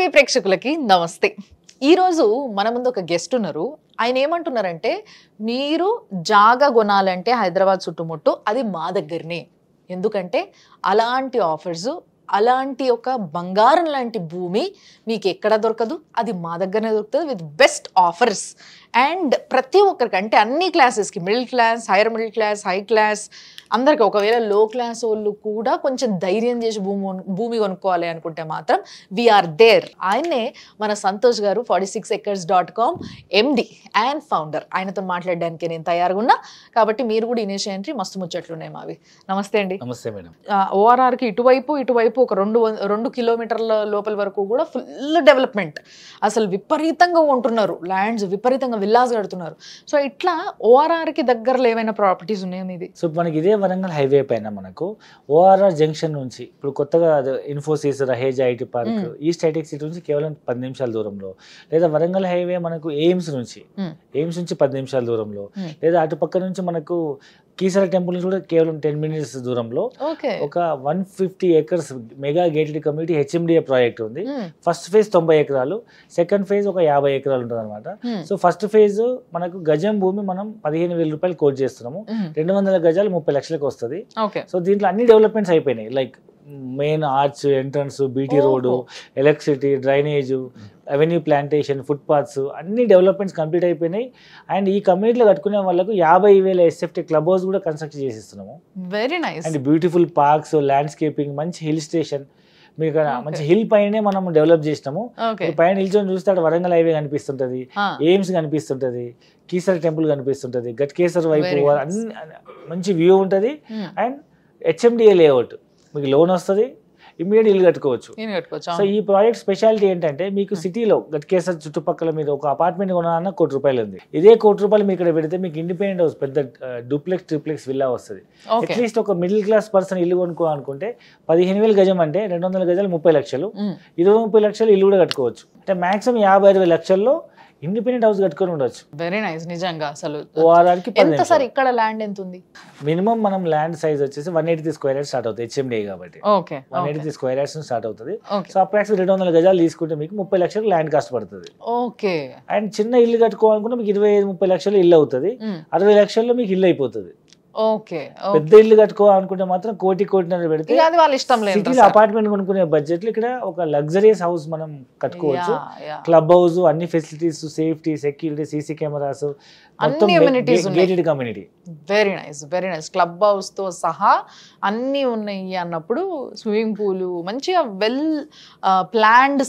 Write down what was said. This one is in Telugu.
టీవీ ప్రేక్షకులకి నమస్తే. ఈరోజు మన ముందు ఒక గెస్ట్ ఉన్నారు. ఆయన ఏమంటున్నారంటే, మీరు జాగా కొనాలంటే హైదరాబాద్ చుట్టుముట్టు అది మా దగ్గరనే. ఎందుకంటే అలాంటి ఆఫర్స్, అలాంటి ఒక బంగారం లాంటి భూమి మీకు ఎక్కడ దొరకదు, అది మా దగ్గరనే దొరుకుతుంది విత్ బెస్ట్ ఆఫర్స్. అండ్ ప్రతి ఒక్కరికి, అంటే అన్ని క్లాసెస్కి, middle class, hire middle class, high class, అందరికి, ఒకవేళ లో క్లాస్ వాళ్ళు కూడా కొంచెం ధైర్యం చేసి భూమి కొనుక్కోవాలి అనుకుంటే మాత్రం వీఆర్ దేర్. ఆయనే మన సంతోష్ గారు, 46acres.com MD అండ్ ఫౌండర్. ఆయనతో మాట్లాడడానికి నేను తయారుగా ఉన్నా, కాబట్టి మీరు కూడా ఇనేషియల్ ఎంట్రీ మస్తు ముచ్చట్లు ఉన్నాయి మావి. నమస్తే అండి. నమస్తే మేడం. ఓఆర్ఆర్కి ఇటువైపు ఒక 2 కిలోమీటర్ల లోపల వరకు కూడా ఫుల్ డెవలప్మెంట్, అసలు విపరీతంగా ఉంటున్నారు, ల్యాండ్స్ విపరీతంగా విల్లాస్ కడుతున్నారు. సో ఇట్లా ఓఆర్ఆర్కి దగ్గరలో ఏమైనా ప్రాపర్టీస్ ఉన్నాయా మీది? సో మనకి ఇదే వరంగల్ హైవే పైన మనకు ఓఆర్ఆర్ జంక్షన్ నుంచి ఇప్పుడు కొత్తగా Infosys, Raheja IT park, east Hitech City నుంచి కేవలం 10 నిమిషాల దూరంలో, లేదా వరంగల్ హైవే మనకు ఎయిమ్స్ నుంచి 10 నిమిషాల దూరంలో, లేదా అటు పక్క నుంచి మనకు కీసర టెంపుల్ నుంచి కూడా కేవలం 10 మినిట్స్ దూరంలో ఒక 150 acres mega gated community HMDA project ఉంది. ఫస్ట్ ఫేజ్ 90 ఎకరాలు, సెకండ్ ఫేజ్ ఒక 50 ఎకరాలు ఉంటుంది అనమాట. సో ఫస్ట్ ఫేజ్ మనకు గజం భూమి మనం 15,000 రూపాయలు కోట్ చేస్తున్నాము. 200 గజాలు 30 లక్షలకు వస్తుంది. సో దీంట్లో అన్ని డెవలప్మెంట్స్ అయిపోయినాయి. Like main arch, entrance, BT road, electricity, drainage, avenue plantation, footpaths, అన్ని డెవలప్మెంట్స్ కంప్లీట్ అయిపోయినాయి. అండ్ ఈ కమ్యూనిటీలో కట్టుకునే వాళ్ళకు 50,000 SFT క్లబ్ హౌస్ కూడా కన్స్ట్రక్ట్ చేసిస్తున్నాము. Very nice. And beautiful parks, landscaping, మంచి హిల్ స్టేషన్, మీకు మంచి హిల్ పైనే మనం డెవలప్ చేసినాము. పైన నిల్చొని చూస్తే అక్కడ వరంగల్ హైవే కనిపిస్తుంటది, ఎయిమ్స్ కనిపిస్తుంటది, కీసర టెంపుల్ కనిపిస్తుంటది, గట్కేసర్ వైపు అన్ని మంచి వ్యూ ఉంటుంది. అండ్ HMDA లేఅవుట్, మీకు లోన్ వస్తుంది, ఇమ్మీడియట్ ఇల్లు కట్టుకోవచ్చు. సో ఈ ప్రాజెక్ట్ స్పెషాలిటీ ఏంటంటే, మీకు సిటీలో గట్కేసర్ చుట్టుపక్కల మీరు ఒక అపార్ట్మెంట్ కొనాలన్నా ₹1,00,000 ఉంది. ఇదే ₹1,00,000 మీకు ఇక్కడ పెడితే మీకు ఇండిపెండెంట్ హౌస్, పెద్ద డూప్లెక్స్, ట్రిప్లెక్స్ విల్లా వస్తుంది. అట్లీస్ట్ ఒక మిడిల్ క్లాస్ పర్సన్ ఇల్లు కొనుక్కోవాలనుకుంటే 15,000 గజం అంటే 200 గజాలు 30 లక్షలు, 20-30 లక్షలు ఇల్లు కూడా కట్టుకోవచ్చు. అంటే మాక్సిమం 50-60 లక్షల్లో ఇండిపెండెంట్ హౌస్ కట్టుకొని ఉండొచ్చు. Very nice. నిజంగా అసలు ఓఆర్ఆర్కి ఎంత సార్ ఇక్కడ ల్యాండ్ ఎంత ఉంది? మినిమం మనం ల్యాండ్ సైజ్ వచ్చేసి 180 స్క్వేర్ యార్డ్స్ స్టార్ట్ అవుతుంది HMDA కాబట్టి. 180 స్క్వేర్ యార్డ్స్ స్టార్ట్ అవుతుంది. సో అప్రాక్సిమేట్ 200 గజాలు తీసుకుంటే మీకు 30 లక్షలు ల్యాండ్ కాస్ట్ పడుతుంది. ఓకే. అండ్ చిన్న ఇల్లు కట్టుకోవాలనుకుంటే మీకు 25-30 లక్షలు ఇల్లు అవుతుంది. 60 లక్షల్లో మీకు ఇల్లు అయిపోతుంది. ఓకే. పెద్ద ఇల్లు కట్టుకోవాలనుకుంటే మాత్రం కోటిన్నర పెడితే సిటీలో అపార్ట్మెంట్ కొనుక్కునే బడ్జెట్ లో ఇక్కడ ఒక లగ్జరియస్ హౌస్ మనం కట్టుకోవచ్చు. క్లబ్ హౌస్, అన్ని facilities, safety, security, CC cameras, gated community. Very nice, very nice. Club house తో సహా అన్ని ఉన్నాయి అన్నప్పుడు స్విమ్మింగ్ పూల్, మంచిగా వెల్ ప్లాన్డ్